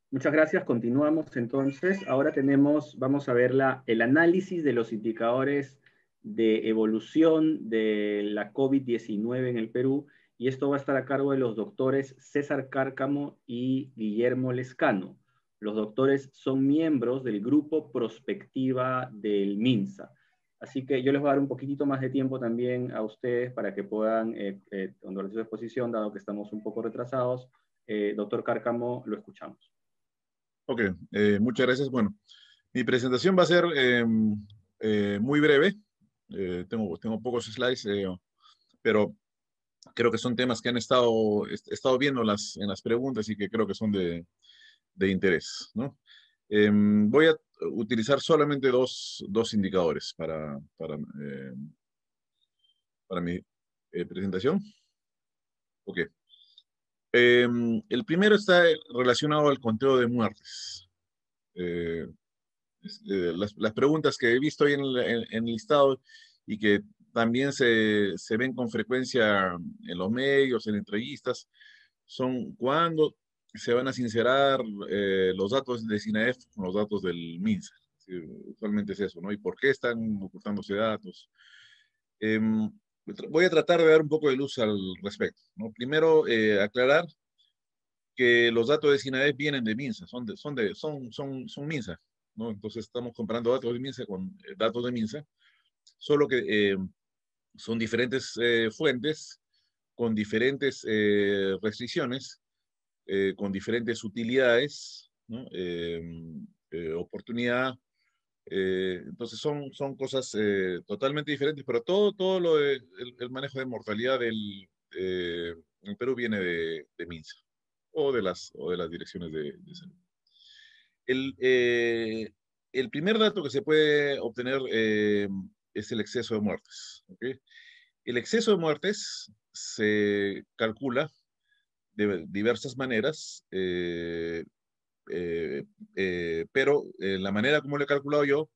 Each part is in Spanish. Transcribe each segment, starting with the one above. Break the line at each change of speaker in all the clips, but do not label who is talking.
Muchas gracias. Continuamos entonces. Ahora vamos a ver el análisis de los indicadores de evolución de la COVID-19 en el Perú, y esto va a estar a cargo de los doctores César Cárcamo y Guillermo Lescano. Los doctores son miembros del grupo Prospectiva del MINSA. Así que yo les voy a dar un poquitito más de tiempo también a ustedes para que puedan, cuando su exposición, dado que estamos un poco retrasados. Doctor Cárcamo, lo escuchamos.
Ok, muchas gracias. Bueno, mi presentación va a ser muy breve. Tengo pocos slides, pero creo que son temas que he estado viendo en las preguntas y que creo que son de interés, ¿no? Voy a utilizar solamente dos indicadores para mi presentación. Ok. El primero está relacionado al conteo de muertes. Eh, las preguntas que he visto ahí en el listado y que también se ven con frecuencia en los medios, en entrevistas, son cuándo se van a sincerar los datos de SINAEF con los datos del MINSA. Sí, usualmente es eso, ¿no? ¿Y por qué están ocultándose datos? Voy a tratar de dar un poco de luz al respecto, ¿no? Primero, aclarar que los datos de SINAEF vienen de MINSA, son MINSA, ¿no? Entonces estamos comparando datos de MINSA con datos de MINSA, solo que son diferentes fuentes, con diferentes restricciones, con diferentes utilidades, ¿no? Oportunidad. Entonces son cosas totalmente diferentes, pero todo el manejo de mortalidad en Perú viene de MINSA o de las direcciones de salud. El, eh, el primer dato que se puede obtener es el exceso de muertes. ¿Okay? El exceso de muertes se calcula de diversas maneras, pero la manera como lo he calculado yo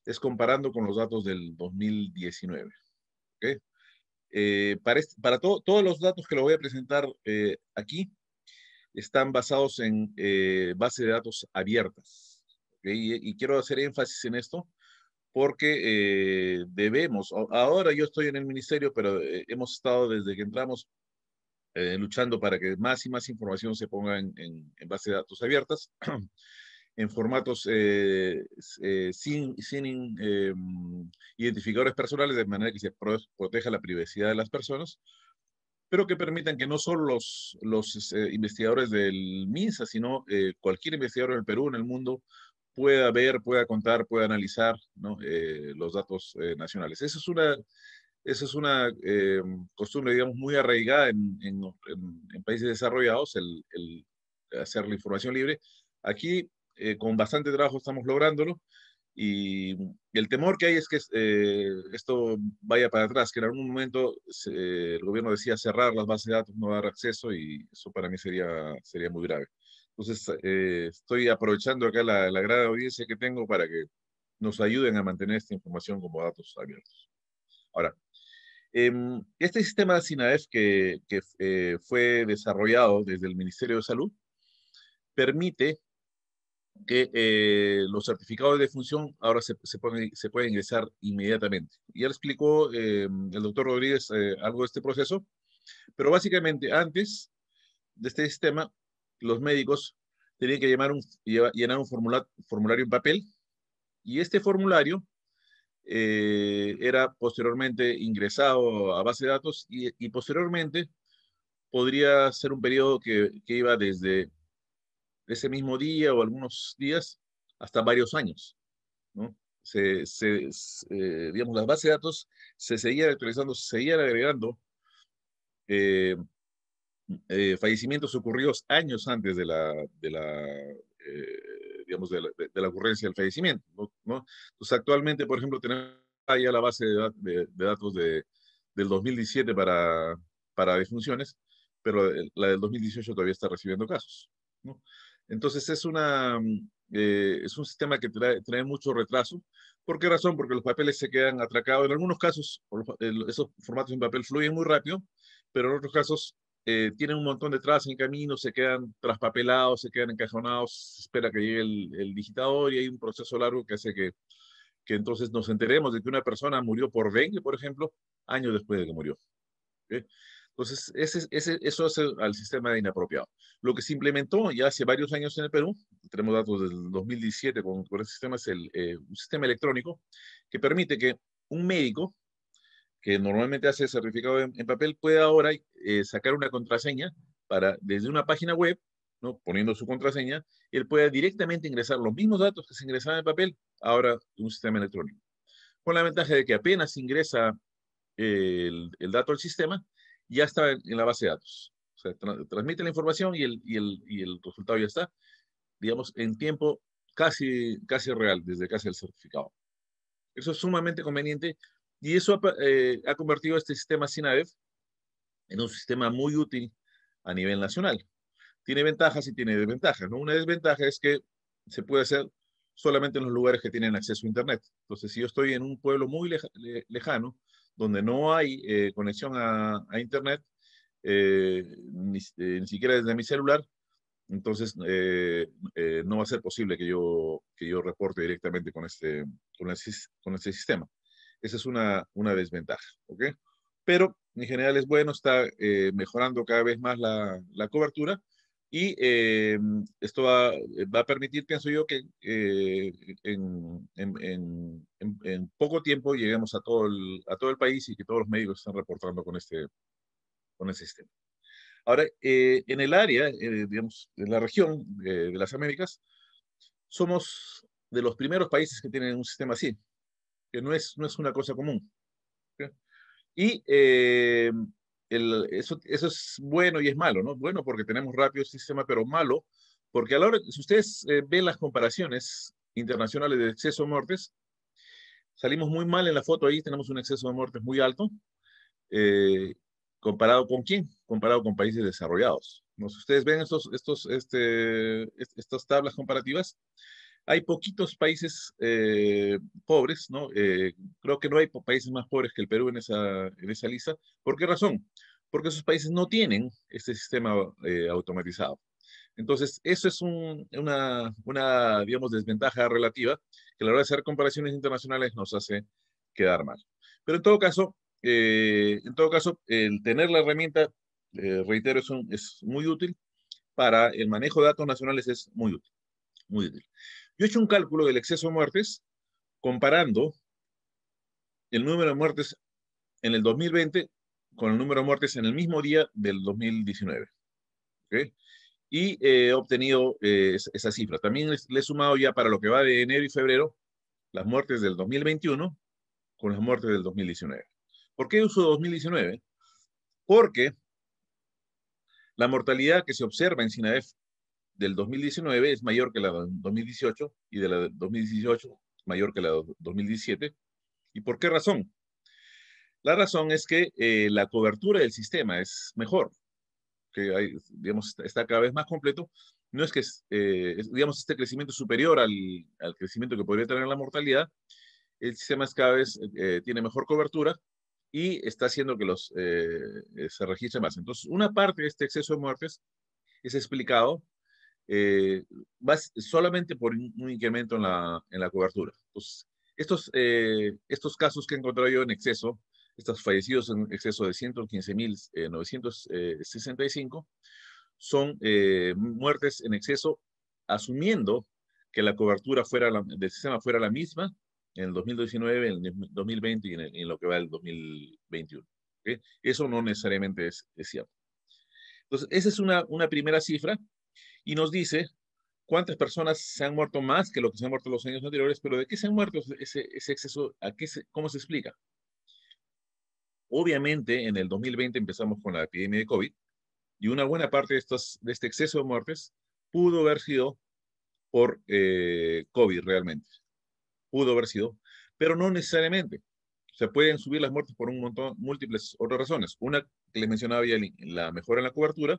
es comparando con los datos del 2019. ¿Okay? Todos los datos que lo voy a presentar aquí están basados en bases de datos abiertas. ¿Okay? Y quiero hacer énfasis en esto porque ahora yo estoy en el ministerio, pero hemos estado desde que entramos luchando para que más y más información se ponga en bases de datos abiertas, en formatos sin identificadores personales, de manera que se proteja la privacidad de las personas, pero que permitan que no solo los investigadores del MINSA, sino cualquier investigador en el Perú, en el mundo, pueda ver, pueda contar, pueda analizar, ¿no? Los datos nacionales. Esa es una costumbre, digamos, muy arraigada en países desarrollados, el hacer la información libre. Aquí, con bastante trabajo, estamos lográndolo. Y el temor que hay es que esto vaya para atrás, que en algún momento el gobierno decía cerrar las bases de datos, no dar acceso, y eso para mí sería muy grave. Entonces, estoy aprovechando acá la gran audiencia que tengo para que nos ayuden a mantener esta información como datos abiertos. Ahora, este sistema SINAEF que fue desarrollado desde el Ministerio de Salud permite que los certificados de defunción ahora se pueden ingresar inmediatamente. Ya le explicó el doctor Rodríguez algo de este proceso, pero básicamente antes de este sistema, los médicos tenían que llenar un formulario en papel, y este formulario era posteriormente ingresado a base de datos, y posteriormente podría ser un periodo que iba desde ese mismo día o algunos días hasta varios años, ¿no? Digamos, las bases de datos se seguían actualizando, se seguían agregando eh, fallecimientos ocurridos años antes digamos, de la ocurrencia del fallecimiento, ¿no? ¿No? Entonces, actualmente, por ejemplo, tenemos ya la base de datos del 2017 para defunciones, pero la del 2018 todavía está recibiendo casos, ¿no? Entonces, es un sistema que trae mucho retraso. ¿Por qué razón? Porque los papeles se quedan atracados. En algunos casos, esos formatos en papel fluyen muy rápido, pero en otros casos tienen un montón de trabas en el camino, se quedan traspapelados, se quedan encajonados, se espera que llegue el digitador y hay un proceso largo que hace que entonces nos enteremos de que una persona murió por dengue, por ejemplo, años después de que murió. ¿Ok? Entonces, eso hace al sistema de inapropiado. Lo que se implementó ya hace varios años en el Perú, tenemos datos del 2017 con ese sistema, es un sistema electrónico que permite que un médico que normalmente hace certificado en papel puede ahora sacar una contraseña para, desde una página web, ¿no? Poniendo su contraseña, él puede directamente ingresar los mismos datos que se ingresaban en papel, ahora en un sistema electrónico. Con la ventaja de que apenas ingresa el dato al sistema, ya está en la base de datos. O sea, transmite la información y el resultado ya está, digamos, en tiempo casi real, desde casi el certificado. Eso es sumamente conveniente y eso ha convertido este sistema SINADEF en un sistema muy útil a nivel nacional. Tiene ventajas y tiene desventajas, ¿no? Una desventaja es que se puede hacer solamente en los lugares que tienen acceso a Internet. Entonces, si yo estoy en un pueblo muy lejano, donde no hay conexión a Internet, ni siquiera desde mi celular, entonces no va a ser posible que yo reporte directamente con este sistema. Esa es una desventaja, ¿ok? Pero en general es bueno, está mejorando cada vez más la cobertura y esto va a permitir, pienso yo, que en poco tiempo lleguemos a todo el país y que todos los médicos estén reportando con este sistema. Ahora, en el área, digamos, en la región de las Américas, somos de los primeros países que tienen un sistema así, que no es una cosa común. ¿Ok? Y eso es bueno y es malo, ¿no? Bueno porque tenemos rápido el sistema, pero malo porque a la hora, si ustedes ven las comparaciones internacionales de exceso de muertes, salimos muy mal en la foto ahí, tenemos un exceso de muertes muy alto. Eh, ¿Comparado con quién? Comparado con países desarrollados. ¿No? Si ustedes ven estas tablas comparativas, hay poquitos países pobres, ¿no? Creo que no hay países más pobres que el Perú en esa lista. ¿Por qué razón? Porque esos países no tienen este sistema automatizado. Entonces, eso es una, digamos, desventaja relativa que a la hora de hacer comparaciones internacionales nos hace quedar mal. Pero en todo caso, el tener la herramienta, reitero, es muy útil para el manejo de datos nacionales, es muy útil, muy útil. Yo he hecho un cálculo del exceso de muertes comparando el número de muertes en el 2020 con el número de muertes en el mismo día del 2019. ¿Ok? Y he obtenido esa cifra. También le he sumado ya para lo que va de enero y febrero las muertes del 2021 con las muertes del 2019. ¿Por qué uso 2019? Porque la mortalidad que se observa en SINADEF del 2019 es mayor que la del 2018 y de la del 2018 mayor que la del 2017. ¿Y por qué razón? La razón es que la cobertura del sistema es mejor, que digamos, está cada vez más completo. No es que, digamos, este crecimiento es superior al crecimiento que podría tener la mortalidad. El sistema cada vez tiene mejor cobertura y está haciendo que se registren más. Entonces, una parte de este exceso de muertes es explicado eh, solamente por un incremento en la cobertura. Entonces, estos casos que he encontrado yo en exceso, estos fallecidos en exceso de 115.965, son muertes en exceso, asumiendo que la cobertura del sistema fuera la misma en el 2019, en el 2020 y en lo que va del 2021. ¿Okay? Eso no necesariamente es cierto. Entonces, esa es una primera cifra y nos dice cuántas personas se han muerto más que lo que se han muerto los años anteriores, pero ¿de qué se han muerto ese exceso? ¿Cómo se explica? Obviamente, en el 2020 empezamos con la epidemia de COVID y una buena parte de este exceso de muertes pudo haber sido por COVID realmente. Pudo haber sido, pero no necesariamente. Se pueden subir las muertes por un montón, múltiples otras razones. Una que les mencionaba ya, la mejora en la cobertura,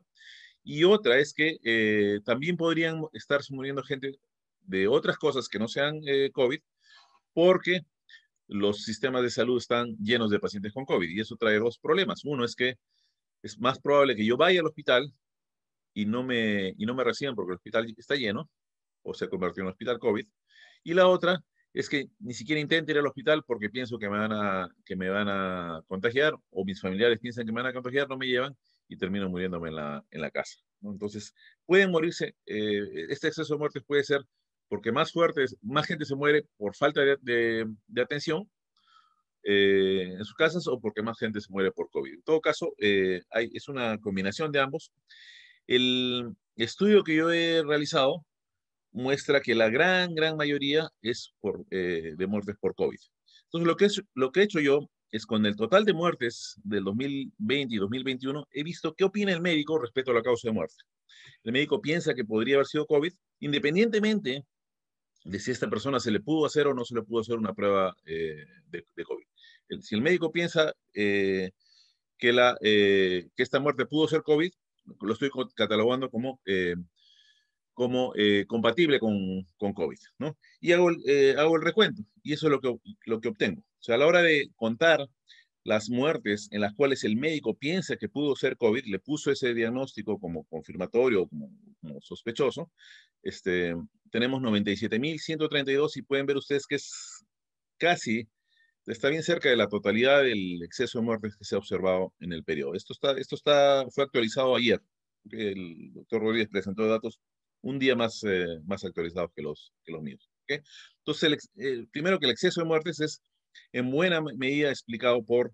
y otra es que también podrían estar muriendo gente de otras cosas que no sean COVID, porque los sistemas de salud están llenos de pacientes con COVID, y eso trae dos problemas. Uno es que es más probable que yo vaya al hospital y no me reciban porque el hospital está lleno o se convirtió en un hospital COVID. Y la otra es que ni siquiera intente ir al hospital porque pienso que me van a contagiar o mis familiares piensan que me van a contagiar, no me llevan y termino muriéndome en la casa, ¿no? Entonces, pueden morirse, este exceso de muertes puede ser porque más fuertes, más gente se muere por falta de atención en sus casas o porque más gente se muere por COVID. En todo caso, es una combinación de ambos. El estudio que yo he realizado muestra que la gran mayoría es de muertes por COVID. Entonces, lo que he hecho yo es con el total de muertes del 2020 y 2021, he visto qué opina el médico respecto a la causa de muerte. El médico piensa que podría haber sido COVID, independientemente de si a esta persona se le pudo hacer o no se le pudo hacer una prueba de COVID. Si el médico piensa que esta muerte pudo ser COVID, lo estoy catalogando como compatible con COVID, ¿no? Y hago el recuento, y eso es lo que obtengo. O sea, a la hora de contar las muertes en las cuales el médico piensa que pudo ser COVID, le puso ese diagnóstico como confirmatorio, como sospechoso, este, tenemos 97.132 y pueden ver ustedes que es casi, está bien cerca de la totalidad del exceso de muertes que se ha observado en el periodo. Fue actualizado ayer. El doctor Rodríguez presentó datos un día más actualizados que los míos. ¿Okay? Entonces, primero que el exceso de muertes es en buena medida explicado por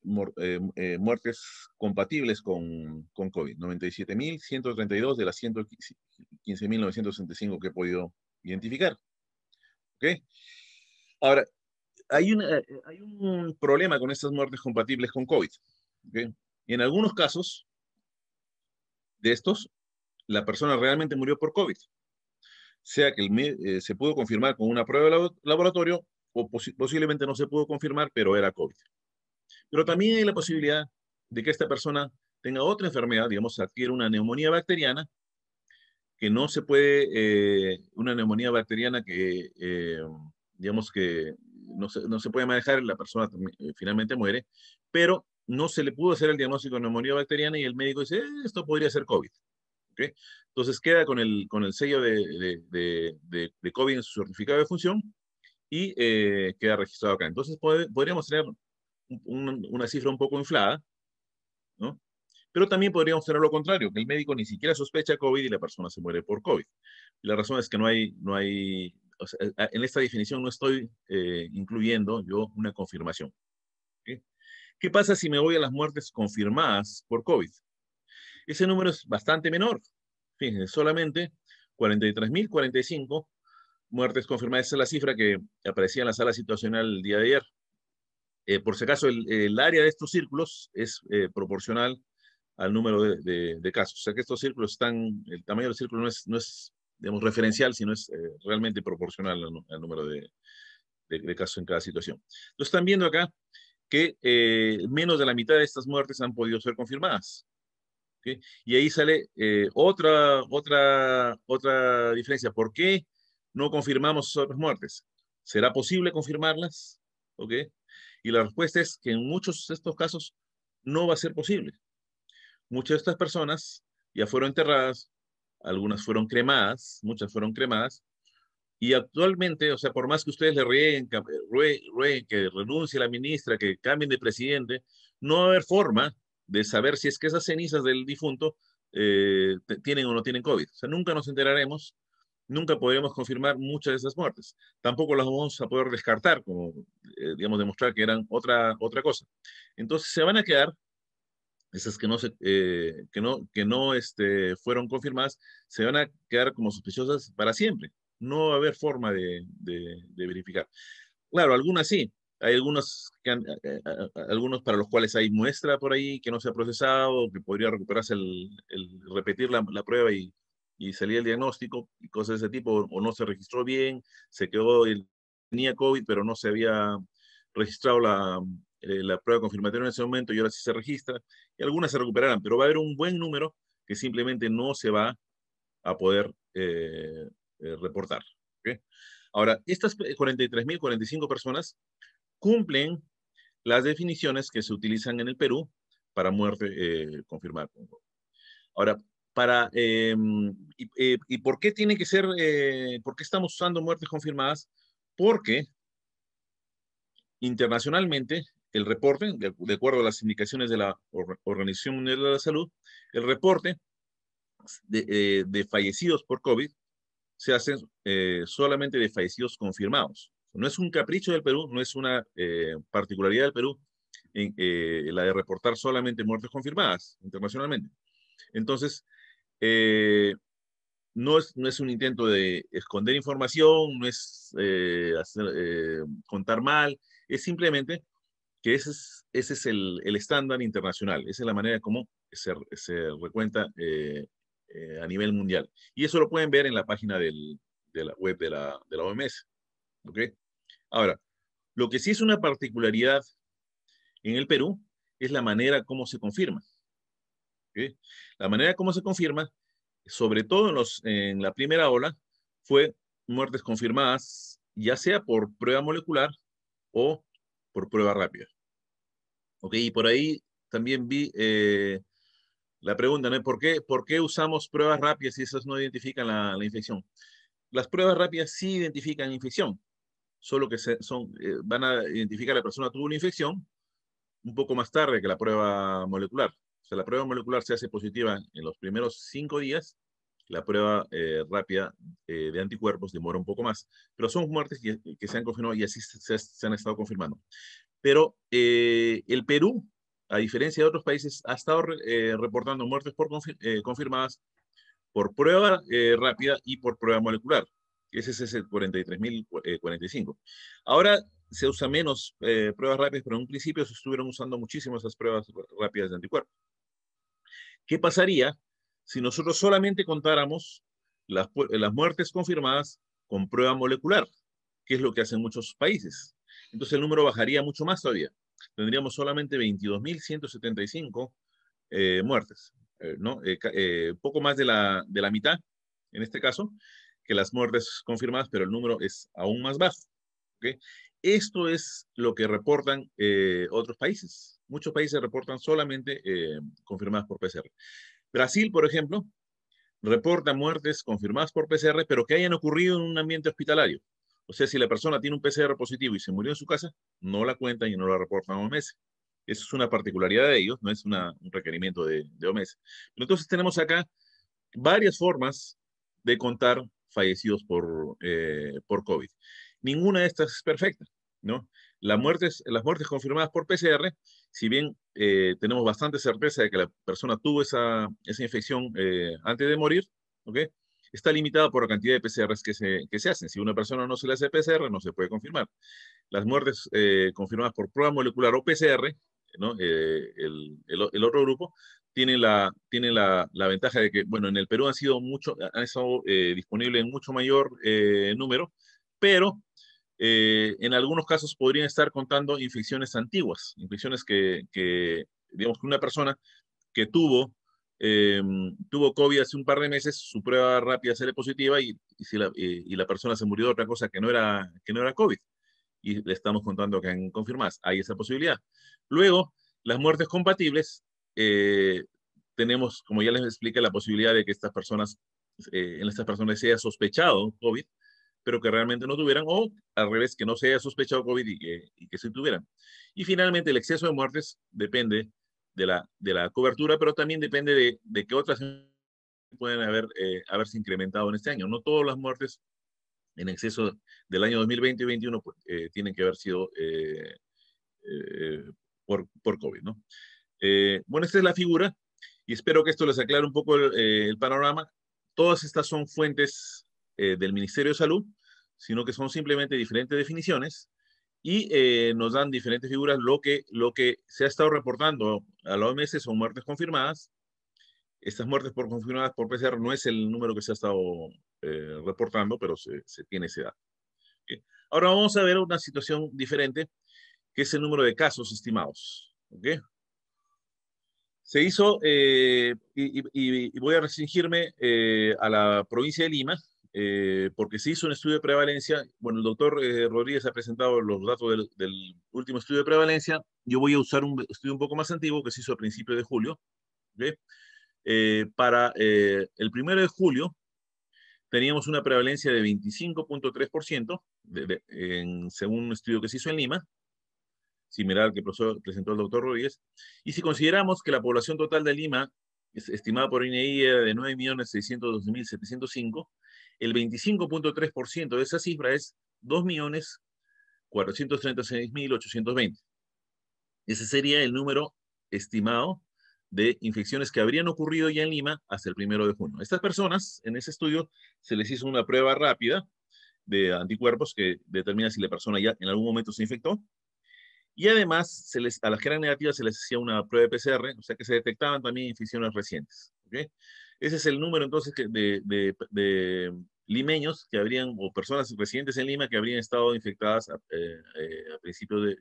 muertes compatibles con COVID. 97.132 de las 115.965 que he podido identificar. ¿Okay? Ahora, hay un problema con estas muertes compatibles con COVID. ¿Okay? En algunos casos de estos, la persona realmente murió por COVID, sea que se pudo confirmar con una prueba de laboratorio o posiblemente no se pudo confirmar, pero era COVID. Pero también hay la posibilidad de que esta persona tenga otra enfermedad, digamos, adquiere una neumonía bacteriana, que no se puede, una neumonía bacteriana digamos que no se puede manejar, la persona finalmente muere, pero no se le pudo hacer el diagnóstico de neumonía bacteriana y el médico dice, esto podría ser COVID. ¿Okay? Entonces queda con el sello de COVID en su certificado de función y queda registrado acá. Entonces podríamos tener una cifra un poco inflada, ¿no? Pero también podríamos tener lo contrario, que el médico ni siquiera sospecha COVID y la persona se muere por COVID. Y la razón es que no hay, o sea, en esta definición no estoy incluyendo yo una confirmación. ¿Okay? ¿Qué pasa si me voy a las muertes confirmadas por COVID? Ese número es bastante menor. Fíjense, solamente 43.045 muertes confirmadas. Esa es la cifra que aparecía en la sala situacional el día de ayer. Por si acaso, el área de estos círculos es proporcional al número de casos. O sea que estos círculos el tamaño del círculo no es digamos, referencial, sino es realmente proporcional al número de casos en cada situación. Entonces están viendo acá que menos de la mitad de estas muertes han podido ser confirmadas. ¿Okay? Y ahí sale otra diferencia. ¿Por qué no confirmamos esas otras muertes? ¿Será posible confirmarlas? ¿Okay? Y la respuesta es que en muchos de estos casos no va a ser posible. Muchas de estas personas ya fueron enterradas, algunas fueron cremadas, muchas fueron cremadas, y actualmente, o sea, por más que ustedes le rueguen que renuncie la ministra, que cambien de presidente, no va a haber forma de saber si es que esas cenizas del difunto tienen o no tienen COVID. O sea, nunca nos enteraremos, nunca podremos confirmar muchas de esas muertes. Tampoco las vamos a poder descartar, como, digamos, demostrar que eran otra cosa. Entonces se van a quedar esas que no fueron confirmadas, se van a quedar como sospechosas para siempre. No va a haber forma de verificar. Claro, algunas sí. Hay algunos para los cuales hay muestra por ahí que no se ha procesado, que podría recuperarse repetir la prueba y salir el diagnóstico y cosas de ese tipo, o no se registró bien, tenía COVID, pero no se había registrado la prueba confirmatoria en ese momento y ahora sí se registra, y algunas se recuperarán, pero va a haber un buen número que simplemente no se va a poder reportar. ¿Okay? Ahora, estas 43.045 personas cumplen las definiciones que se utilizan en el Perú para muerte confirmada. Ahora, ¿y por qué tiene que ser, por qué estamos usando muertes confirmadas? Porque internacionalmente el reporte, de acuerdo a las indicaciones de la Organización Mundial de la Salud, el reporte de fallecidos por COVID se hace solamente de fallecidos confirmados. No es un capricho del Perú, no es una particularidad del Perú la de reportar solamente muertes confirmadas internacionalmente. Entonces, no es un intento de esconder información, no es contar mal, es simplemente que ese es el estándar internacional, esa es la manera como se recuenta a nivel mundial. Y eso lo pueden ver en la página de la web de la OMS. ¿Ok? Ahora, lo que sí es una particularidad en el Perú es la manera como se confirma. ¿Ok? La manera como se confirma, sobre todo en la primera ola, fue muertes confirmadas, ya sea por prueba molecular o por prueba rápida. ¿Ok? Y por ahí también vi la pregunta, ¿no? ¿Por qué usamos pruebas rápidas si esas no identifican la infección? Las pruebas rápidas sí identifican infección, solo que van a identificar a la persona que tuvo la infección un poco más tarde que la prueba molecular. O sea, la prueba molecular se hace positiva en los primeros 5 días, la prueba rápida de anticuerpos demora un poco más, pero son muertes que se han confirmado y así se han estado confirmando. Pero el Perú, a diferencia de otros países, ha estado reportando muertes confirmadas por prueba rápida y por prueba molecular. Ese es el 43.045. Ahora se usa menos pruebas rápidas, pero en un principio se estuvieron usando muchísimo esas pruebas rápidas de anticuerpos. ¿Qué pasaría si nosotros solamente contáramos las muertes confirmadas con prueba molecular? Que es lo que hacen muchos países. Entonces el número bajaría mucho más todavía. Tendríamos solamente 22.175 muertes, ¿no? Poco más de la mitad, en este caso, que las muertes confirmadas, pero el número es aún más bajo. ¿Okay? Esto es lo que reportan otros países. Muchos países reportan solamente confirmadas por PCR. Brasil, por ejemplo, reporta muertes confirmadas por PCR, pero que hayan ocurrido en un ambiente hospitalario. O sea, si la persona tiene un PCR positivo y se murió en su casa, no la cuentan y no la reportan a OMS. Eso es una particularidad de ellos, no es un requerimiento de OMS. Pero entonces tenemos acá varias formas de contar fallecidos por COVID. Ninguna de estas es perfecta, ¿no? Las muertes confirmadas por PCR, si bien tenemos bastante certeza de que la persona tuvo esa infección antes de morir, ¿ok? Está limitada por la cantidad de PCRs que se hacen. Si una persona no se le hace PCR, no se puede confirmar. Las muertes confirmadas por prueba molecular o PCR, ¿no? El otro grupo, tiene la ventaja de que, bueno, en el Perú han estado disponibles en mucho mayor número, pero en algunos casos podrían estar contando infecciones antiguas, infecciones digamos, que una persona que tuvo COVID hace un par de meses, su prueba rápida sale positiva y la persona se murió de otra cosa que no era COVID. Y le estamos contando que han confirmado. Hay esa posibilidad. Luego, las muertes compatibles, eh, tenemos, como ya les expliqué, la posibilidad de que en estas personas se haya sospechado COVID, pero que realmente no tuvieran, o al revés, que no se haya sospechado COVID y que sí tuvieran. Y finalmente, el exceso de muertes depende de la cobertura, pero también depende de qué otras pueden haberse incrementado en este año. No todas las muertes en exceso del año 2020 y 2021 pues, tienen que haber sido eh, por COVID, ¿no? Bueno, esta es la figura y espero que esto les aclare un poco el panorama. Todas estas son fuentes del Ministerio de Salud, sino que son simplemente diferentes definiciones y nos dan diferentes figuras. Lo que se ha estado reportando a la OMS son muertes confirmadas. Estas muertes confirmadas por PCR no es el número que se ha estado reportando, pero se tiene ese dato. ¿Okay? Ahora vamos a ver una situación diferente, que es el número de casos estimados. ¿Okay? Se hizo, y voy a restringirme a la provincia de Lima, porque se hizo un estudio de prevalencia. Bueno, el doctor Rodríguez ha presentado los datos del último estudio de prevalencia. Yo voy a usar un estudio un poco más antiguo que se hizo a principios de julio. ¿Okay? Para el 1 de julio teníamos una prevalencia de 25.3% según un estudio que se hizo en Lima, similar al que presentó el doctor Rodríguez. Y si consideramos que la población total de Lima, estimada por INEI, era de 9.602.705, el 25.3% de esa cifra es 2.436.820. Ese sería el número estimado de infecciones que habrían ocurrido ya en Lima hasta el 1 de junio. A estas personas, en ese estudio, se les hizo una prueba rápida de anticuerpos que determina si la persona ya en algún momento se infectó. Y además, a las que eran negativas se les hacía una prueba de PCR, o sea que se detectaban también infecciones recientes. ¿Okay? Ese es el número entonces de limeños que habrían, o personas residentes en Lima que habrían estado infectadas a principios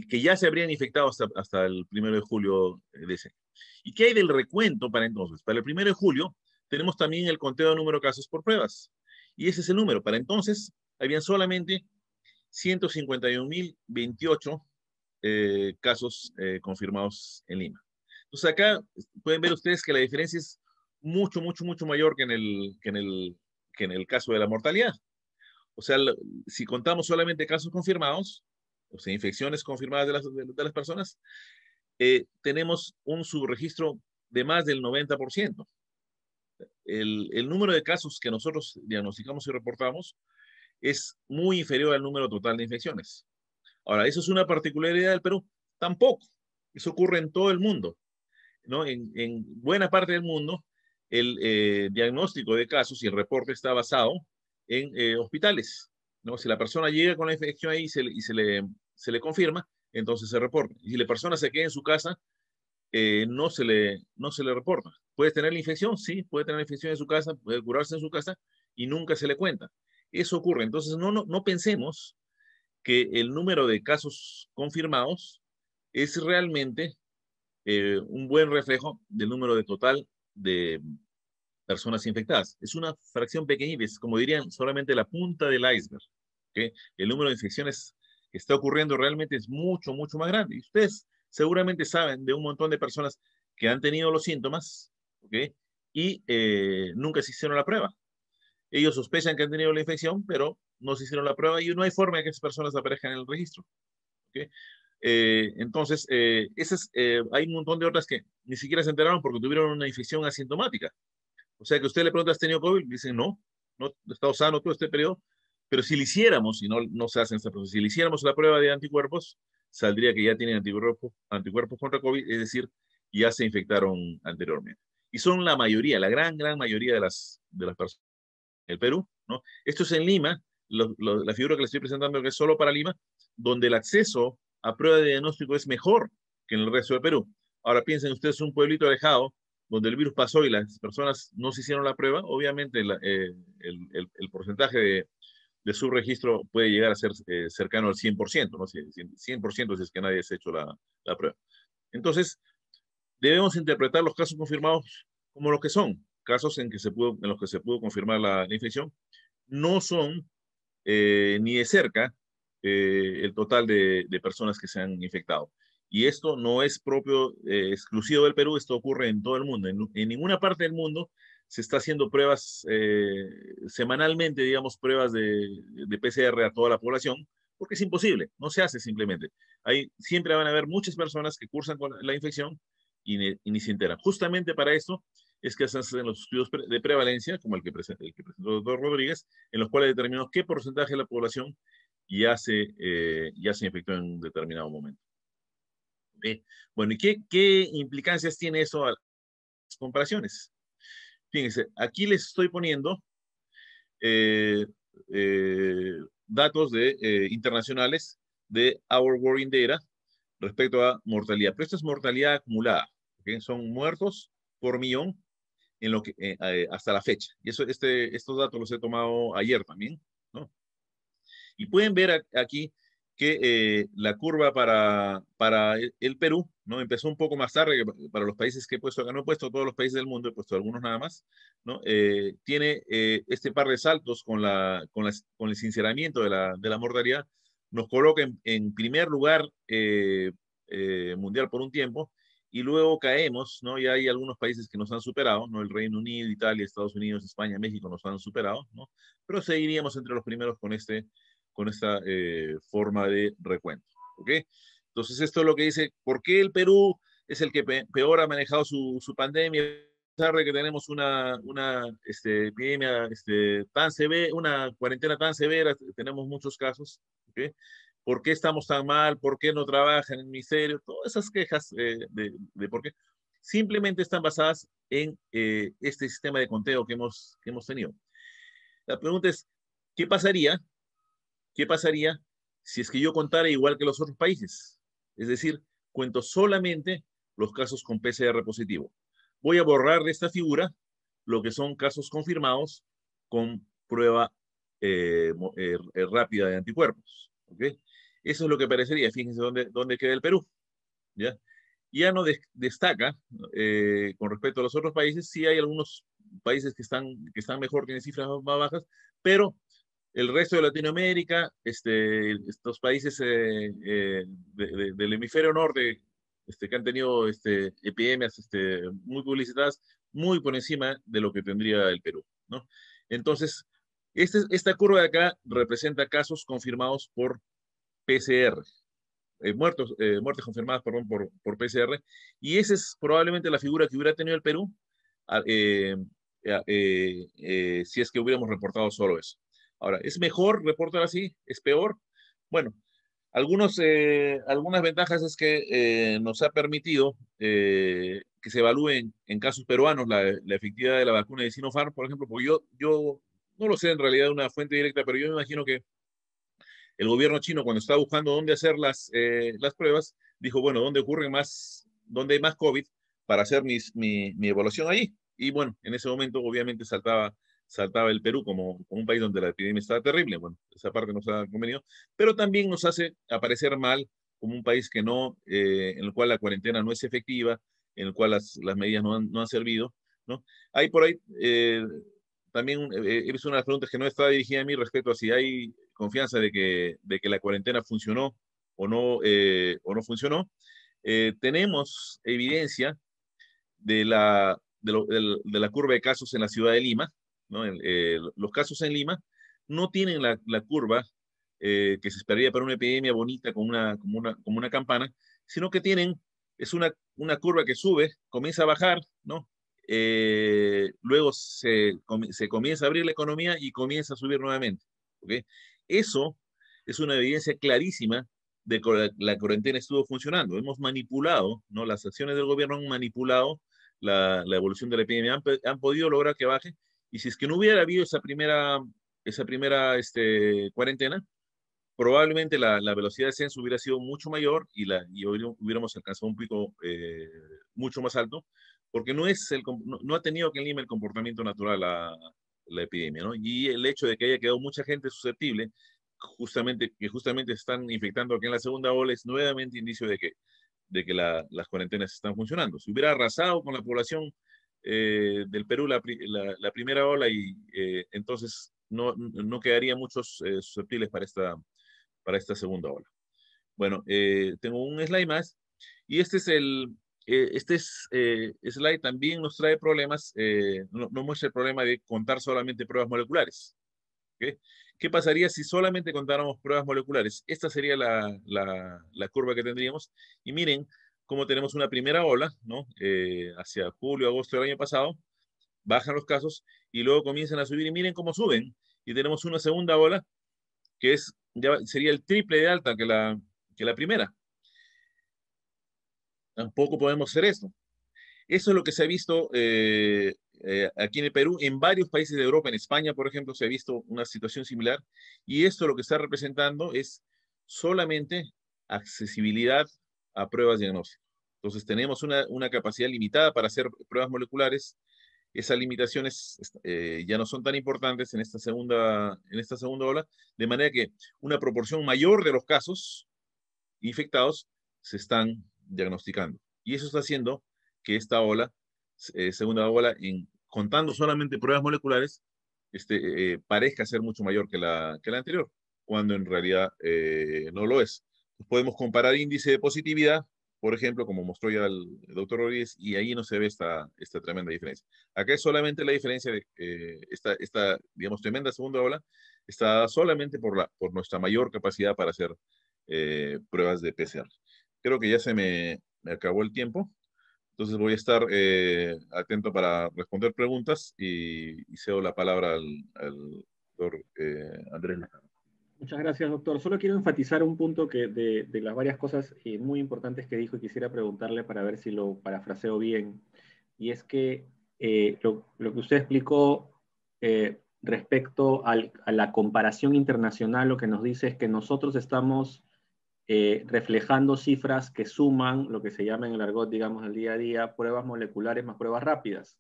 que ya se habrían infectado hasta el 1 de julio de ese año. ¿Y qué hay del recuento para entonces? Para el 1 de julio tenemos también el conteo de número de casos por pruebas. Y ese es el número. Para entonces habían solamente 151.028 casos confirmados en Lima. Entonces acá pueden ver ustedes que la diferencia es mucho, mucho, mucho mayor que en el caso de la mortalidad. O sea, si contamos solamente casos confirmados, o sea, infecciones confirmadas de las personas, tenemos un subregistro de más del 90%. El número de casos que nosotros diagnosticamos y reportamos es muy inferior al número total de infecciones. Ahora, ¿eso es una particularidad del Perú? Tampoco. Eso ocurre en todo el mundo, ¿no? En buena parte del mundo, el diagnóstico de casos y el reporte está basado en hospitales, ¿no? Si la persona llega con la infección ahí y se le confirma, entonces se reporta. Y si la persona se queda en su casa, no se le reporta. ¿Puede tener la infección? Sí, puede tener la infección en su casa, puede curarse en su casa y nunca se le cuenta. Eso ocurre. Entonces, no pensemos que el número de casos confirmados es realmente un buen reflejo del número de total de personas infectadas. Es una fracción pequeñita, es como dirían, solamente la punta del iceberg. ¿Okay? El número de infecciones que está ocurriendo realmente es mucho, mucho más grande. Y ustedes seguramente saben de un montón de personas que han tenido los síntomas, ¿okay? Y nunca se hicieron la prueba. Ellos sospechan que han tenido la infección, pero no se hicieron la prueba y no hay forma de que esas personas aparezcan en el registro. ¿Okay? Entonces, hay un montón de otras que ni siquiera se enteraron porque tuvieron una infección asintomática. O sea que usted le pregunta, ¿has tenido COVID? Dicen, no, no he estado sano todo este periodo. Pero si le hiciéramos, y no se hace esta proceso, si le hiciéramos la prueba de anticuerpos, saldría que ya tienen anticuerpos contra COVID, es decir, ya se infectaron anteriormente. Y son la mayoría, la gran, gran mayoría de las personas el Perú, ¿no? Esto es en Lima, la figura que le estoy presentando que es solo para Lima, donde el acceso a prueba de diagnóstico es mejor que en el resto del Perú. Ahora piensen ustedes un pueblito alejado donde el virus pasó y las personas no se hicieron la prueba, obviamente el porcentaje de su registro puede llegar a ser cercano al 100%, ¿no? 100% si es que nadie se ha hecho la prueba. Entonces, debemos interpretar los casos confirmados como lo que son, casos en los que se pudo confirmar la infección, no son ni de cerca el total de personas que se han infectado. Y esto no es exclusivo del Perú, esto ocurre en todo el mundo. En ninguna parte del mundo se está haciendo pruebas semanalmente, digamos, pruebas de PCR a toda la población, porque es imposible, no se hace simplemente. Siempre van a haber muchas personas que cursan con la infección y ni se enteran. Justamente para esto es que se hacen los estudios de prevalencia, como el que presentó el doctor Rodríguez, en los cuales determinamos qué porcentaje de la población ya se infectó en un determinado momento. Bueno, ¿y qué implicancias tiene eso a las comparaciones? Fíjense, aquí les estoy poniendo eh, datos internacionales de Our Working Data respecto a mortalidad. Pero esto es mortalidad acumulada. ¿Okay? Son muertos por millón hasta la fecha. Y estos datos los he tomado ayer también, ¿no? Y pueden ver aquí que la curva para el Perú, ¿no? Empezó un poco más tarde que para los países que he puesto acá. No he puesto todos los países del mundo, he puesto algunos nada más, ¿no? Tiene este par de saltos con el sinceramiento de la mortalidad, nos coloca en primer lugar mundial por un tiempo, y luego caemos, ¿no? Ya hay algunos países que nos han superado, ¿no? El Reino Unido, Italia, Estados Unidos, España, México nos han superado, ¿no? Pero seguiríamos entre los primeros con esta forma de recuento. ¿Ok? Entonces, esto es lo que dice, ¿por qué el Perú es el que peor ha manejado su pandemia? A pesar de que tenemos una epidemia tan severa, una cuarentena tan severa, tenemos muchos casos. ¿Ok? ¿Por qué estamos tan mal? ¿Por qué no trabaja en el ministerio? Todas esas quejas de por qué simplemente están basadas en este sistema de conteo que hemos tenido. La pregunta es, ¿qué pasaría ¿qué pasaría si es que yo contara igual que los otros países? Es decir, cuento solamente los casos con PCR positivo. Voy a borrar de esta figura lo que son casos confirmados con prueba rápida de anticuerpos. ¿Ok? Eso es lo que parecería. Fíjense dónde queda el Perú. ¿Ya? Ya no destaca con respecto a los otros países. Sí hay algunos países que están mejor, tienen cifras más bajas, pero el resto de Latinoamérica, estos países del hemisferio norte, que han tenido epidemias muy publicitadas, muy por encima de lo que tendría el Perú, ¿no? Entonces, esta curva de acá representa casos confirmados por PCR, muertes confirmadas, perdón, por PCR, y esa es probablemente la figura que hubiera tenido el Perú a- eh, si es que hubiéramos reportado solo eso. Ahora, ¿es mejor reportar así? ¿Es peor? Bueno, algunas ventajas es que nos ha permitido que se evalúen en casos peruanos la efectividad de la vacuna de Sinopharm, por ejemplo, porque yo no lo sé en realidad de una fuente directa, pero yo me imagino que el gobierno chino, cuando estaba buscando dónde hacer las pruebas, dijo, bueno, dónde hay más COVID para hacer mi evaluación ahí. Y bueno, en ese momento obviamente saltaba el Perú como un país donde la epidemia estaba terrible. Bueno, esa parte nos ha convenido, pero también nos hace aparecer mal como un país que no, en el cual la cuarentena no es efectiva, en el cual las medidas no han servido, ¿no? Hay por ahí también he visto unas preguntas que no está dirigida a mí respecto a si hay confianza de que la cuarentena funcionó o no funcionó. Tenemos evidencia de la curva de casos en la ciudad de Lima, ¿no? Los casos en Lima no tienen la curva que se esperaría para una epidemia bonita como una campana, sino que es una curva que sube, comienza a bajar, ¿no? Luego se comienza a abrir la economía y comienza a subir nuevamente. ¿Ok? Eso es una evidencia clarísima de que la cuarentena estuvo funcionando. Hemos manipulado, ¿no? Las acciones del gobierno han manipulado la evolución de la epidemia, han podido lograr que baje. Y si es que no hubiera habido esa primera cuarentena, probablemente la velocidad de descenso hubiera sido mucho mayor y hubiéramos alcanzado un pico mucho más alto, porque no ha tenido que en Lima el comportamiento natural la epidemia, ¿no? Y el hecho de que haya quedado mucha gente susceptible, que justamente se están infectando aquí en la segunda ola, es nuevamente indicio de que las cuarentenas están funcionando. Si hubiera arrasado con la población del Perú la primera ola, entonces no quedaría muchos susceptibles para esta segunda ola. Bueno, tengo un slide más y slide también nos trae problemas, no muestra el problema de contar solamente pruebas moleculares. ¿Okay? ¿Qué pasaría si solamente contáramos pruebas moleculares? Esta sería la curva que tendríamos. Y miren cómo tenemos una primera ola, ¿no? Hacia julio, agosto del año pasado, bajan los casos y luego comienzan a subir y miren cómo suben. Y tenemos una segunda ola que ya sería el triple de alta que la primera. Tampoco podemos hacer esto. Eso es lo que se ha visto aquí en el Perú, en varios países de Europa, en España, por ejemplo, se ha visto una situación similar, y esto lo que está representando es solamente accesibilidad a pruebas diagnósticas. Entonces tenemos una capacidad limitada para hacer pruebas moleculares esas limitaciones ya no son tan importantes en esta segunda ola, de manera que una proporción mayor de los casos infectados se están diagnosticando. Y eso está haciendo que esta ola, segunda ola, contando solamente pruebas moleculares, parezca ser mucho mayor que la anterior, cuando en realidad no lo es. Podemos comparar índice de positividad, por ejemplo, como mostró ya el doctor Rodríguez, y ahí no se ve esta tremenda diferencia. Acá es solamente la diferencia de esta, digamos, tremenda segunda ola, está solamente por nuestra mayor capacidad para hacer pruebas de PCR. Creo que ya me acabó el tiempo, entonces voy a estar atento para responder preguntas y cedo la palabra al doctor Andrés Lajano.
Muchas gracias, doctor. Solo quiero enfatizar un punto que de las varias cosas muy importantes que dijo y quisiera preguntarle para ver si lo parafraseo bien. Y es que lo que usted explicó respecto a la comparación internacional, lo que nos dice es que nosotros estamos reflejando cifras que suman lo que se llama en el argot, digamos, el día a día, pruebas moleculares más pruebas rápidas,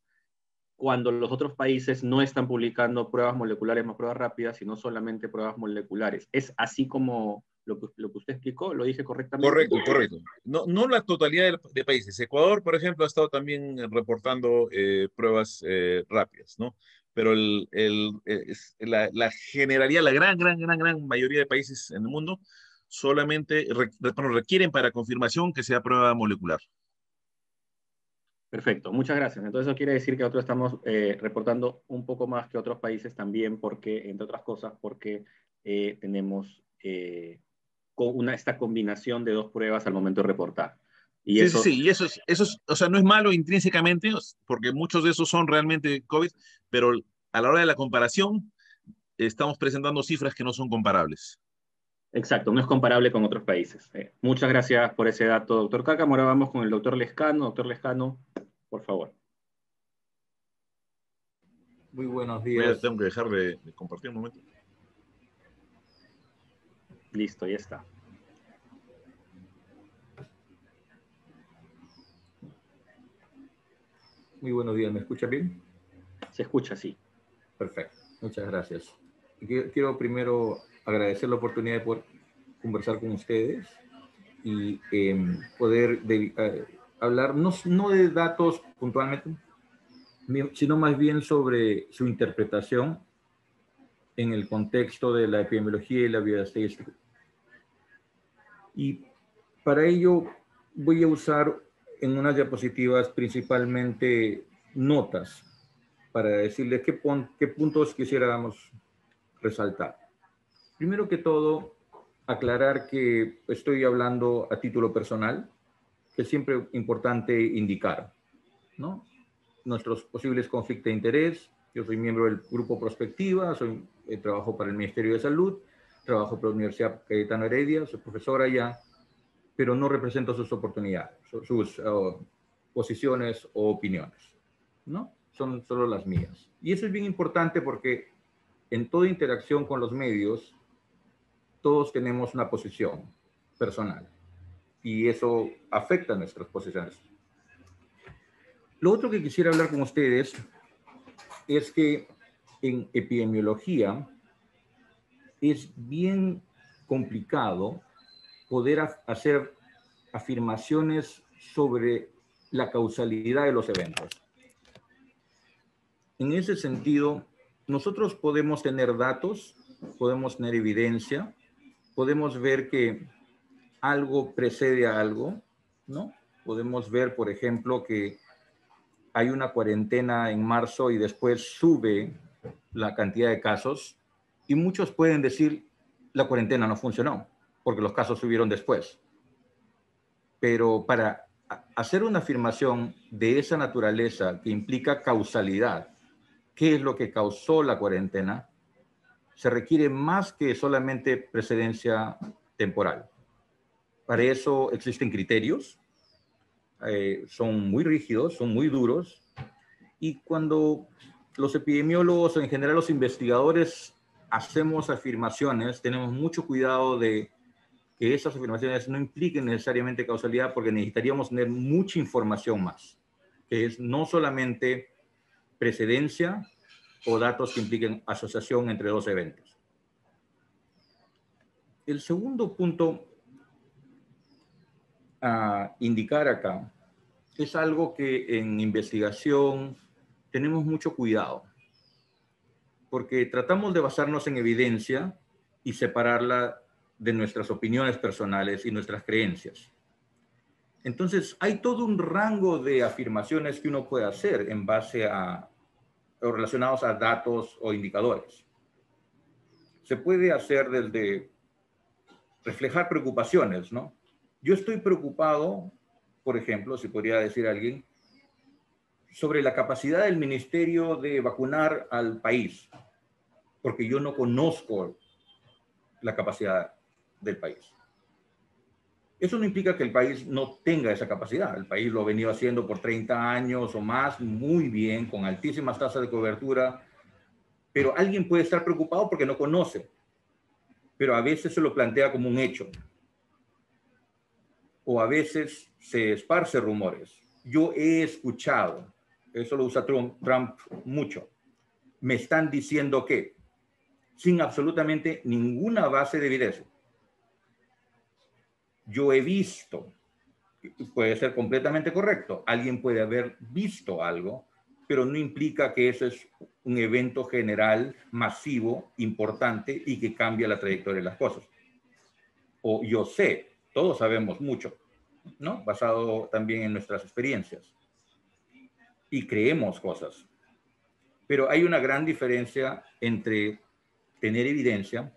cuando los otros países no están publicando pruebas moleculares más pruebas rápidas, sino solamente pruebas moleculares. ¿Es así como lo que usted explicó? ¿Lo dije correctamente?
Correcto, correcto. No la totalidad de países. Ecuador, por ejemplo, ha estado también reportando pruebas rápidas, ¿no? Pero la generalidad, la gran mayoría de países en el mundo solamente requieren para confirmación que sea prueba molecular.
Perfecto, muchas gracias. Entonces eso quiere decir que nosotros estamos reportando un poco más que otros países también, porque, entre otras cosas, porque tenemos esta combinación de dos pruebas al momento de reportar. Y
Sí, sí,
eso,
sí, y o sea, no es malo intrínsecamente, porque muchos de esos son realmente COVID, pero a la hora de la comparación, estamos presentando cifras que no son comparables.
exacto, no es comparable con otros países. Muchas gracias por ese dato, doctor Cácamo. Ahora vamos con el doctor Lescano. Doctor Lescano, por favor.
Muy buenos días.
Tengo que dejar de compartir un momento.
Listo, ya está.
Muy buenos días, ¿me escucha bien?
Se escucha, sí.
Perfecto, muchas gracias. Quiero primero agradecer la oportunidad de poder conversar con ustedes y poder hablar no de datos puntualmente, sino más bien sobre su interpretación en el contexto de la epidemiología y la bioestadística. Y para ello voy a usar en unas diapositivas principalmente notas para decirles qué puntos quisiéramos resaltar. Primero que todo, aclarar que estoy hablando a título personal, que es siempre importante indicar, ¿no? Nuestros posibles conflictos de interés. Yo soy miembro del Grupo Prospectiva, trabajo para el Ministerio de Salud, trabajo para la Universidad Cayetano Heredia, soy profesor allá, pero no represento sus oportunidades, sus posiciones o opiniones, ¿no? Son solo las mías. Y eso es bien importante porque en toda interacción con los medios, todos tenemos una posición personal y eso afecta nuestras posiciones. Lo otro que quisiera hablar con ustedes es que en epidemiología es bien complicado poder hacer afirmaciones sobre la causalidad de los eventos. En ese sentido, nosotros podemos tener datos, podemos tener evidencia, podemos ver que algo precede a algo, ¿no? Podemos ver, por ejemplo, que hay una cuarentena en marzo y después sube la cantidad de casos y muchos pueden decir la cuarentena no funcionó porque los casos subieron después. Pero para hacer una afirmación de esa naturaleza que implica causalidad, ¿qué es lo que causó la cuarentena? Se requiere más que solamente precedencia temporal. Para eso existen criterios, son muy rígidos, son muy duros, y cuando los epidemiólogos o en general los investigadores hacemos afirmaciones, tenemos mucho cuidado de que esas afirmaciones no impliquen necesariamente causalidad porque necesitaríamos tener mucha información más, que es no solamente precedencia o datos que impliquen asociación entre dos eventos. El segundo punto a indicar acá es algo que en investigación tenemos mucho cuidado, porque tratamos de basarnos en evidencia y separarla de nuestras opiniones personales y nuestras creencias. Entonces, hay todo un rango de afirmaciones que uno puede hacer en base a, o relacionados a datos o indicadores. Se puede hacer desde reflejar preocupaciones, ¿no? Yo estoy preocupado, por ejemplo, si podría decir alguien, sobre la capacidad del ministerio de vacunar al país, porque yo no conozco la capacidad del país. Eso no implica que el país no tenga esa capacidad. El país lo ha venido haciendo por 30 años o más, muy bien, con altísimas tasas de cobertura, pero alguien puede estar preocupado porque no conoce, pero a veces se lo plantea como un hecho. O a veces se esparce rumores. Yo he escuchado, eso lo usa Trump mucho, me están diciendo que, sin absolutamente ninguna base de evidencia. Yo he visto, puede ser completamente correcto, alguien puede haber visto algo, pero no implica que eso es un evento general, masivo, importante y que cambia la trayectoria de las cosas. O yo sé, todos sabemos mucho, ¿no? Basado también en nuestras experiencias. Y creemos cosas. Pero hay una gran diferencia entre tener evidencia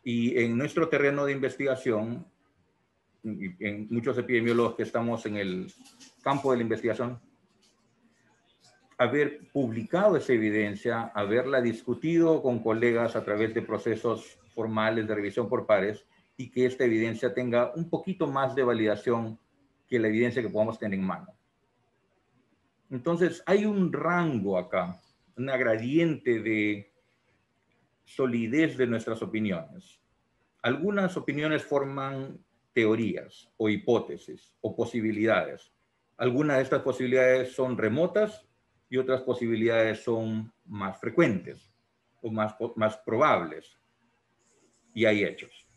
y en nuestro terreno de investigación, en muchos epidemiólogos que estamos en el campo de la investigación, haber publicado esa evidencia, haberla discutido con colegas a través de procesos formales de revisión por pares y que esta evidencia tenga un poquito más de validación que la evidencia que podamos tener en mano. Entonces, hay un rango acá, una gradiente de solidez de nuestras opiniones. Algunas opiniones forman teorías o hipótesis o posibilidades. Algunas de estas posibilidades son remotas y otras posibilidades son más frecuentes o más probables. Y hay hechos.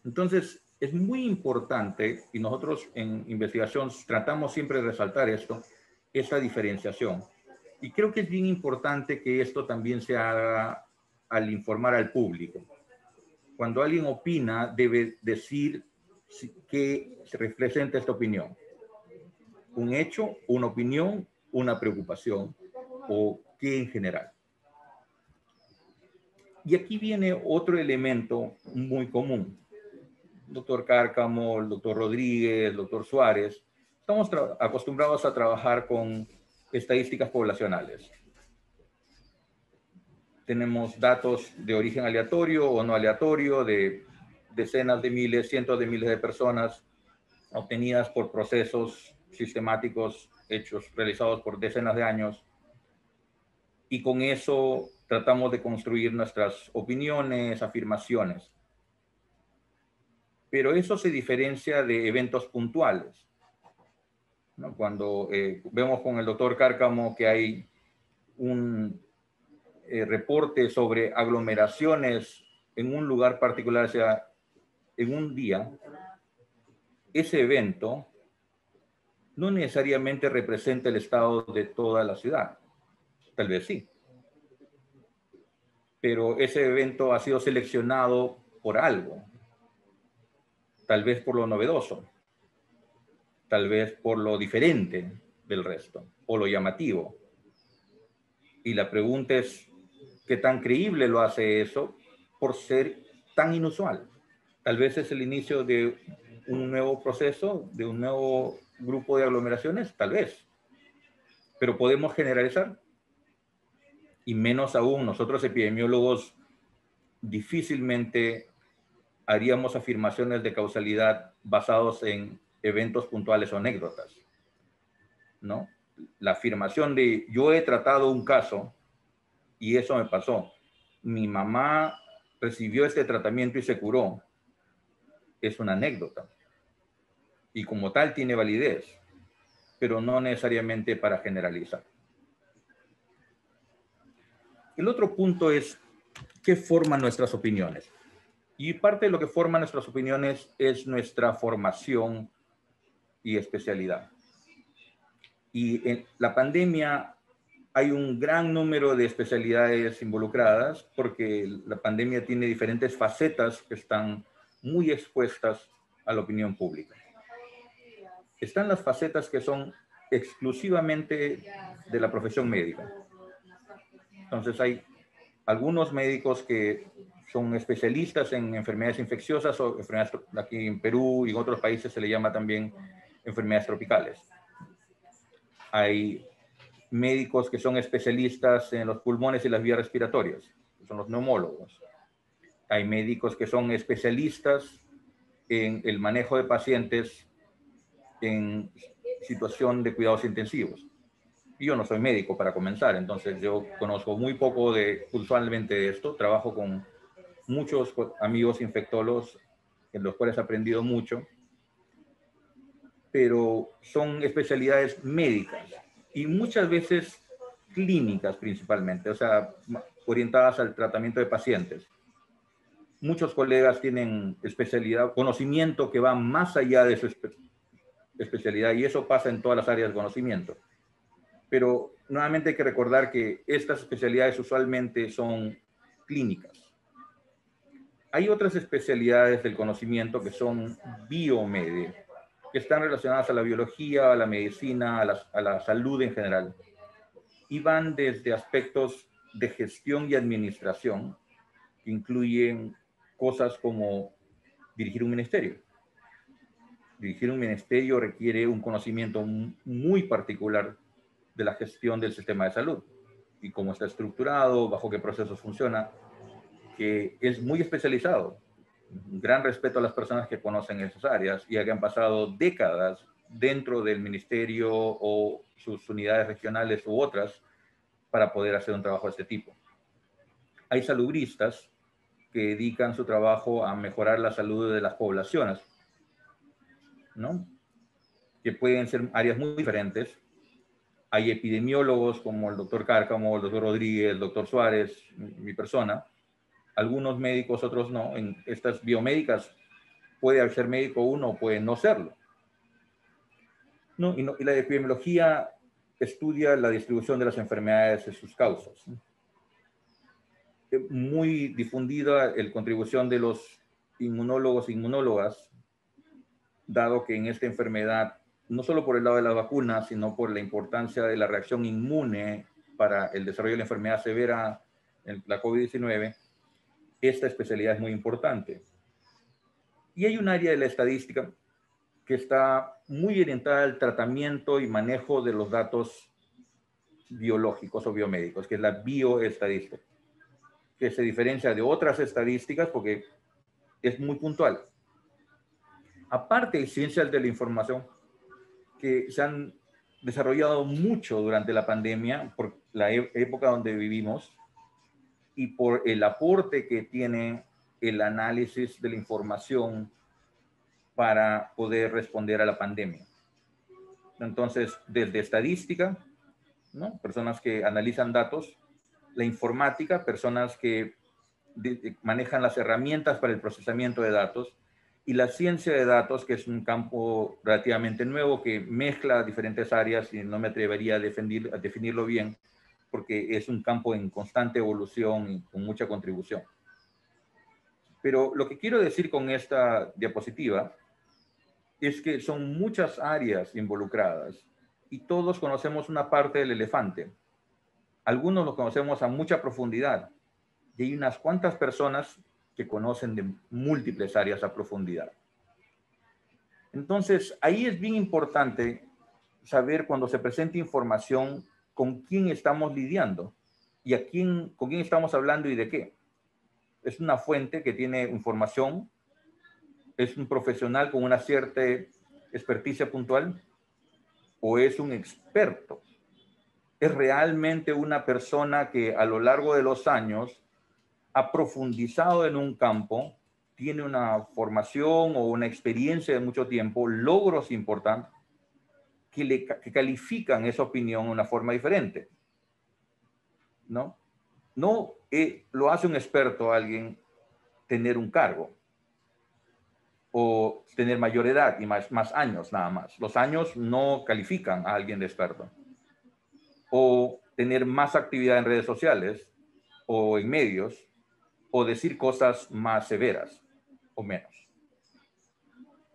Entonces, es muy importante, y nosotros en investigación tratamos siempre de resaltar esto, esta diferenciación. Y creo que es bien importante que esto también se haga al informar al público. Cuando alguien opina, debe decir qué se representa esta opinión. Un hecho, una opinión, una preocupación, o qué en general. Y aquí viene otro elemento muy común. El doctor Cárcamo, el doctor Rodríguez, el doctor Suárez, estamos acostumbrados a trabajar con estadísticas poblacionales. Tenemos datos de origen aleatorio o no aleatorio, de decenas de miles, cientos de miles de personas obtenidas por procesos sistemáticos realizados por decenas de años. Y con eso tratamos de construir nuestras opiniones, afirmaciones. Pero eso se diferencia de eventos puntuales, ¿no? Cuando vemos con el doctor Cárcamo que hay un reporte sobre aglomeraciones en un lugar particular, o sea, en un día, ese evento no necesariamente representa el estado de toda la ciudad. Tal vez sí. Pero ese evento ha sido seleccionado por algo. Tal vez por lo novedoso. Tal vez por lo diferente del resto, o lo llamativo. Y la pregunta es, ¿qué tan creíble lo hace eso por ser tan inusual? Tal vez es el inicio de un nuevo proceso, de un nuevo grupo de aglomeraciones, tal vez. Pero podemos generalizar. Y menos aún, nosotros epidemiólogos difícilmente haríamos afirmaciones de causalidad basados en eventos puntuales o anécdotas, ¿no? La afirmación de yo he tratado un caso y eso me pasó. Mi mamá recibió este tratamiento y se curó. Es una anécdota. Y como tal tiene validez, pero no necesariamente para generalizar. El otro punto es qué forman nuestras opiniones. Y parte de lo que forma nuestras opiniones es nuestra formación y especialidad. Y en la pandemia hay un gran número de especialidades involucradas porque la pandemia tiene diferentes facetas que están muy expuestas a la opinión pública. Están las facetas que son exclusivamente de la profesión médica. Entonces hay algunos médicos que son especialistas en enfermedades infecciosas o enfermedades, aquí en Perú y en otros países se le llama también enfermedades tropicales. Hay médicos que son especialistas en los pulmones y las vías respiratorias, que son los neumólogos. Hay médicos que son especialistas en el manejo de pacientes en situación de cuidados intensivos. Y yo no soy médico para comenzar, entonces yo conozco muy poco puntualmente de esto. Trabajo con muchos amigos infectólogos en los cuales he aprendido mucho, pero son especialidades médicas y muchas veces clínicas principalmente, o sea, orientadas al tratamiento de pacientes. Muchos colegas tienen especialidad, conocimiento que va más allá de su especialidad, y eso pasa en todas las áreas de conocimiento. Pero nuevamente hay que recordar que estas especialidades usualmente son clínicas. Hay otras especialidades del conocimiento que son biomedia, que están relacionadas a la biología, a la medicina, a la salud en general. Y van desde aspectos de gestión y administración, que incluyen cosas como dirigir un ministerio. Dirigir un ministerio requiere un conocimiento muy particular de la gestión del sistema de salud y cómo está estructurado, bajo qué procesos funciona, que es muy especializado. Un gran respeto a las personas que conocen esas áreas y que han pasado décadas dentro del ministerio o sus unidades regionales u otras para poder hacer un trabajo de este tipo. Hay salubristas que dedican su trabajo a mejorar la salud de las poblaciones, ¿no? Que pueden ser áreas muy diferentes. Hay epidemiólogos como el doctor Cárcamo, el doctor Rodríguez, el doctor Suárez, mi persona. Algunos médicos, otros no. En estas biomédicas puede ser médico uno o puede no serlo. ¿No? Y la epidemiología estudia la distribución de las enfermedades y sus causas. Muy difundida la contribución de los inmunólogos e inmunólogas, dado que en esta enfermedad, no solo por el lado de las vacunas, sino por la importancia de la reacción inmune para el desarrollo de la enfermedad severa, la COVID-19, esta especialidad es muy importante. Y hay un área de la estadística que está muy orientada al tratamiento y manejo de los datos biológicos o biomédicos, que es la bioestadística, que se diferencia de otras estadísticas porque es muy puntual. Aparte de ciencias de la información, que se han desarrollado mucho durante la pandemia por la época donde vivimos y por el aporte que tiene el análisis de la información para poder responder a la pandemia. Entonces, desde estadística, ¿no? Personas que analizan datos, la informática, personas que manejan las herramientas para el procesamiento de datos, y la ciencia de datos, que es un campo relativamente nuevo que mezcla diferentes áreas y no me atrevería a definirlo bien, porque es un campo en constante evolución y con mucha contribución. Pero lo que quiero decir con esta diapositiva es que son muchas áreas involucradas y todos conocemos una parte del elefante. Algunos lo conocemos a mucha profundidad y hay unas cuantas personas que conocen de múltiples áreas a profundidad. Entonces, ahí es bien importante saber cuando se presenta información con quién estamos lidiando y con quién estamos hablando y de qué. Es una fuente que tiene información, es un profesional con una cierta experticia puntual o es un experto. Es realmente una persona que a lo largo de los años ha profundizado en un campo, tiene una formación o una experiencia de mucho tiempo, logros importantes que califican esa opinión de una forma diferente, ¿no? No lo hace un experto a alguien tener un cargo o tener mayor edad y más años nada más. Los años no califican a alguien de experto. O tener más actividad en redes sociales o en medios, o decir cosas más severas o menos.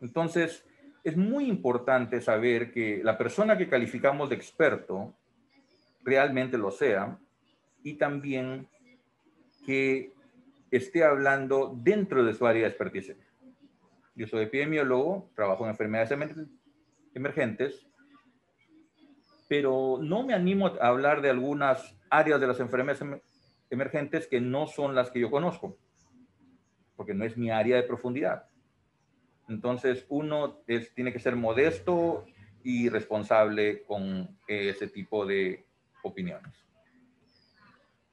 Entonces, es muy importante saber que la persona que calificamos de experto realmente lo sea, y también que esté hablando dentro de su área de expertise. Yo soy epidemiólogo, trabajo en enfermedades emergentes, pero no me animo a hablar de algunas áreas de las enfermedades emergentes que no son las que yo conozco, porque no es mi área de profundidad. Entonces, uno tiene que ser modesto y responsable con ese tipo de opiniones.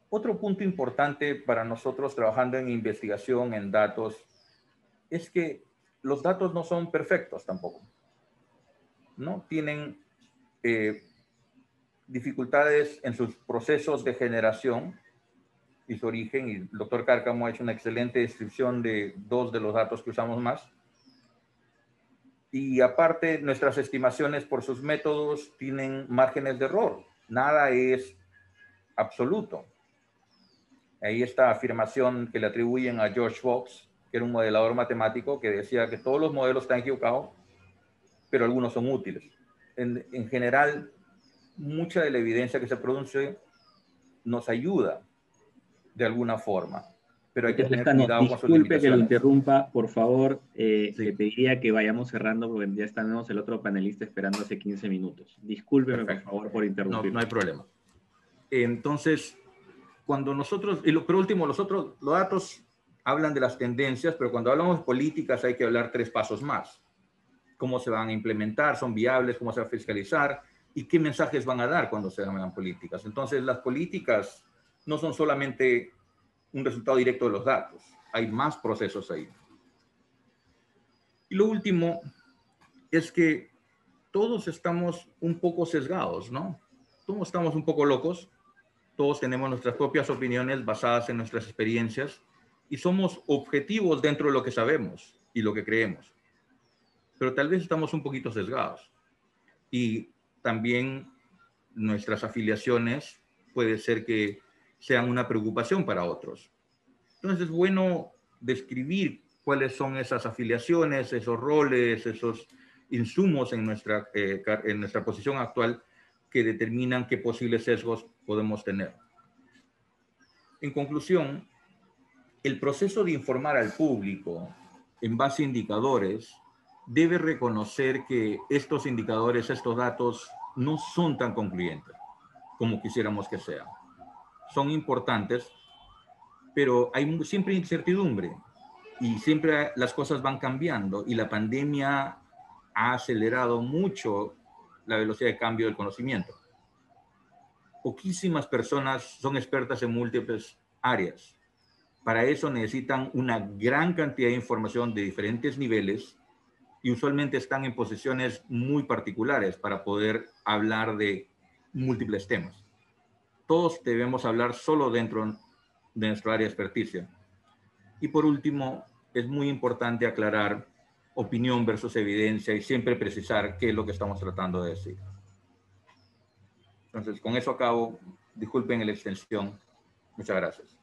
Otro punto importante para nosotros trabajando en investigación, en datos, es que los datos no son perfectos tampoco, ¿no? Tienen dificultades en sus procesos de generación y su origen, y el doctor Cárcamo ha hecho una excelente descripción de dos de los datos que usamos más. Y aparte, nuestras estimaciones por sus métodos tienen márgenes de error. Nada es absoluto. Ahí esta afirmación que le atribuyen a George Box, que era un modelador matemático, que decía que todos los modelos están equivocados, pero algunos son útiles. En general, mucha de la evidencia que se produce nos ayuda de alguna forma, pero hay que tener cuidado con sus
Disculpe que lo
limitaciones.
interrumpa, por favor,
Sí.
le pediría que vayamos cerrando porque ya tenemos el otro panelista esperando hace 15 minutos. Discúlpeme,
Perfecto.
por favor, por interrumpir.
No hay problema. Entonces, cuando nosotros, y por último, los datos hablan de las tendencias, pero cuando hablamos de políticas hay que hablar 3 pasos más. ¿Cómo se van a implementar? ¿Son viables? ¿Cómo se va a fiscalizar? ¿Y qué mensajes van a dar cuando se hagan políticas? Entonces, las políticas no son solamente un resultado directo de los datos. Hay más procesos ahí. Y lo último es que todos estamos un poco sesgados, ¿no? Todos estamos un poco locos. Todos tenemos nuestras propias opiniones basadas en nuestras experiencias y somos objetivos dentro de lo que sabemos y lo que creemos. Pero tal vez estamos un poquito sesgados. Y también nuestras afiliaciones puede ser que sean una preocupación para otros. Entonces es bueno describir cuáles son esas afiliaciones, esos roles, esos insumos en nuestra posición actual que determinan qué posibles sesgos podemos tener. En conclusión, el proceso de informar al público en base a indicadores debe reconocer que estos indicadores, estos datos, no son tan concluyentes como quisiéramos que sean. Son importantes, pero hay siempre incertidumbre y siempre las cosas van cambiando y la pandemia ha acelerado mucho la velocidad de cambio del conocimiento. Poquísimas personas son expertas en múltiples áreas. Para eso necesitan una gran cantidad de información de diferentes niveles y usualmente están en posiciones muy particulares para poder hablar de múltiples temas. Todos debemos hablar solo dentro de nuestra área de experticia. Y por último, es muy importante aclarar opinión versus evidencia y siempre precisar qué es lo que estamos tratando de decir. Entonces, con eso acabo. Disculpen la extensión. Muchas gracias.